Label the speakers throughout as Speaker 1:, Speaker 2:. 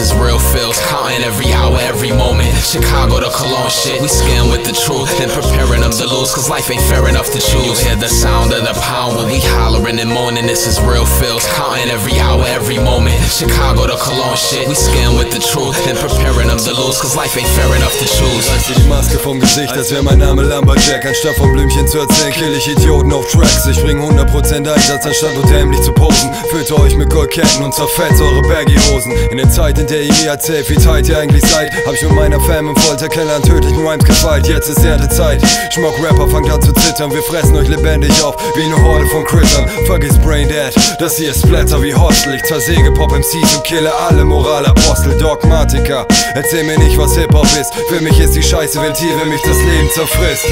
Speaker 1: is real feels. Counting every hour, every moment. Chicago to Cologne shit, we scan with the truth and preparing them to lose, cause life ain't fair enough to choose. You hear the sound of the pound when we hollering and moaning. This is real feels. Counting every hour, every moment. Chicago to Cologne shit, we scan with the truth and preparing them to lose, cause life ain't fair enough to choose.
Speaker 2: Reiß dir die Maske vom Gesicht, als wäre mein Name Lumberjack. Anstatt von Blümchen zu erzählen, kill ich Idioten auf Tracks. Ich bring 100% Einsatz, anstatt nur dämlich zu posen. Füttert euch mit Goldketten und zerfetzt eure Baggy-Hosen. In der Zeit, in der ihr mir erzählt, wie tight ihr eigentlich seid, hab ich mit meiner Fam im Folterkeller an tödlichen Rhymes gefeilt. Jetzt ist Ernte-Zeit. Schmock-Rapper fangt an zu zittern. Wir fressen euch lebendig auf, wie eine Horde von Crittern. Vergiss Braindead, das hier ist Splatter wie Hostel. Ich zersäge Pop-MCs und kille alle Moralapostel. Dogmatiker, erzähl mir nicht, was Hip-Hop ist. Für mich ist die Scheiße Ventil, wenn mich das Leben zerfrisst.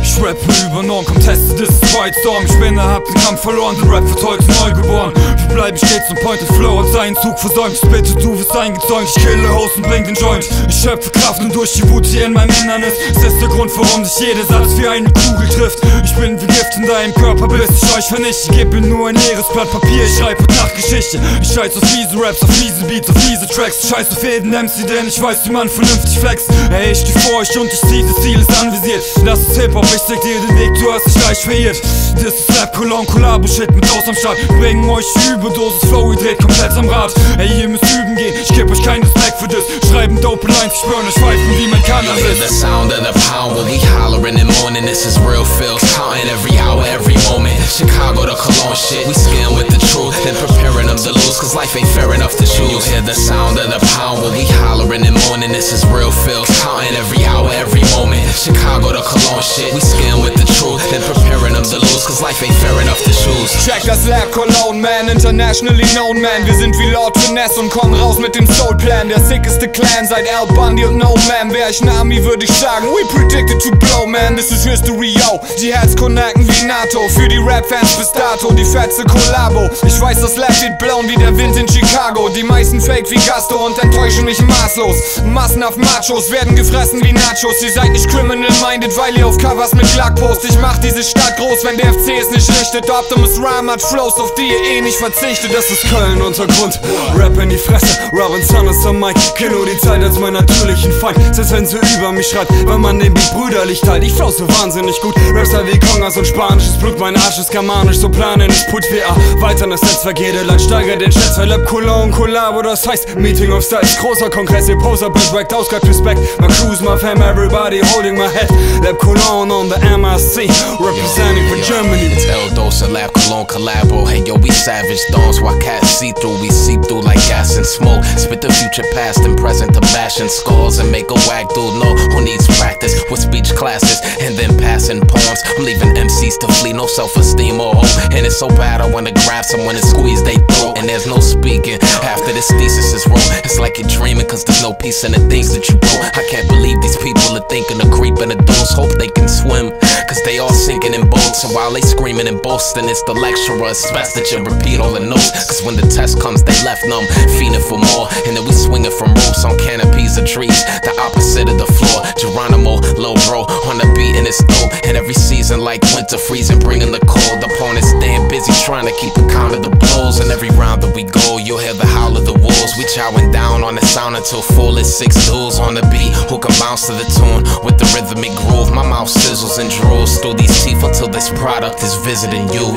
Speaker 3: Ich rappe übernommen, komm teste, das ist Whitestorm. Ich bin hab den Kampf verloren, der Rap wird heute neu geboren. Wir bleiben stets on point and flow, und seinen Zug versäumt. Bitte, du wirst eingezäunt, ich kille Host und bring den Joint. Ich schöpfe Kraft und durch die Wut hier in meinem Innernis. Das ist der Grund, warum dich jeder Satz wie eine Kugel trifft. Ich bin wie Gift in deinem Körper, bis ich euch vernichte. Gib mir nur ein leeres Blatt Papier, ich schreibe Nachtgeschichte. Ich scheiß auf miese Raps, auf miese Beats, auf miese Tracks. Scheiß auf jeden MC, denn ich weiß, wie man vernünftig flext. Ey, ich steh vor euch und ich zieh, das Ziel ist anvisiert. Das ist Hip-Hop, ich zeig dir den Weg, du hast dich gleich verirrt. Das ist Rap, Cologne, Collabo-Shit mit Dos am Start. Bringen euch Überdosis Flow, ihr dreht komplett am Rad. Ey, ihr müsst üben gehen, ich geb euch keinen Respekt für das. Schreiben dope Lines, ich burn euch Pfeifen wie mein Cannabis.
Speaker 1: You hear the sound of the pound when we hollering and moaning. This is real feels. Counting every hour, every moment. Chicago to Cologne shit, we scan with the truth and preparing them to lose, cause life ain't fair enough to choose. You hear the sound of the pound when we hollering and moaning. This is real feels. Counting every hour, every moment. Chicago to Cologne shit, we scan with the truth and preparing them to lose, cause life ain't fair enough to choose.
Speaker 4: Check das Lab, Cologne Man, internationally known man. Wir sind wie Lord Finesse und kommen raus mit dem Soul Plan. Der sickeste Clan seit Al Bundy und No Man. Wär ich ein Ami, würde ich sagen, we predicted to blow, man. This is history, yo. Die Herz connecten wie NATO. Für die Rap-Fans bis dato, die fetze Kollabo. Ich weiß, das Lab wird blown wie der Wind in Chicago. Die meisten fake wie Gasto und enttäuschen mich maßlos. Massenhaft Machos werden gefressen wie Nachos. Ihr seid nicht criminal-minded, weil ihr auf Covers mit Lack post. Ich mach diese Stadt groß, wenn der FC es nicht richtet. Optimus Rhyme hat Flows, auf die ihr eh nicht verzichtet.
Speaker 2: Das ist Köln Untergrund, Rap in die Fresse. Robinson ist am Mic, kenn nur die Zeit als meinen natürlichen Feind. Selbst wenn sie über mich schreit, wenn man den Beat brüderlich teilt. Ich flow so wahnsinnig gut, Rapster wie Kongas und spanisches Blut. Mein Arsch ist germanisch, so planen ich put WA. Weiter in das Netzwerk, jede Land steigert den Schätz. Lab Cologne, Collabo, das heißt Meeting of Styles. Großer Kongress, ihr Poser, Break, Ausgleich, Respect. My crew's my fam, everybody holding my head. Lab Cologne on the MRC, representing for Germany.
Speaker 1: It's L-Dose and Lab Cologne collabo. Hey yo, we savage stones, while cats see through. We see through like gas and smoke. Spit the future past and present to bashing skulls and make a whack dude know who needs practice with speech classes and then passing poems. I'm leaving MCs to flee, no self-esteem or hope. And it's so bad I wanna grab someone and squeeze they throat. And there's no speaking after this thesis is wrote. It's like you're dreaming cause there's no peace in the things that you wrote. I can't believe these people are thinking of creeping adults. Hope they can swim cause they all sinking in boats. And while they screaming and boasting, it's the lecturer. It's best that you repeat all the notes, cause when the test comes they left numb, fiending for more. And then we swinging from ropes on canopies of trees, the opposite of the floor. Geronimo, low bro, on the beat and it's dope. And every season like winter freezing, bringing the cold. Opponents staying busy trying to keep account of the blows. And every round that we go, you'll hear the howl of the wolves. We chowing down on the sound until full is 6 dudes on the beat who can bounce to the tune with the rhythmic groove. My mouth sizzles and drools through these teeth until this product is visiting you.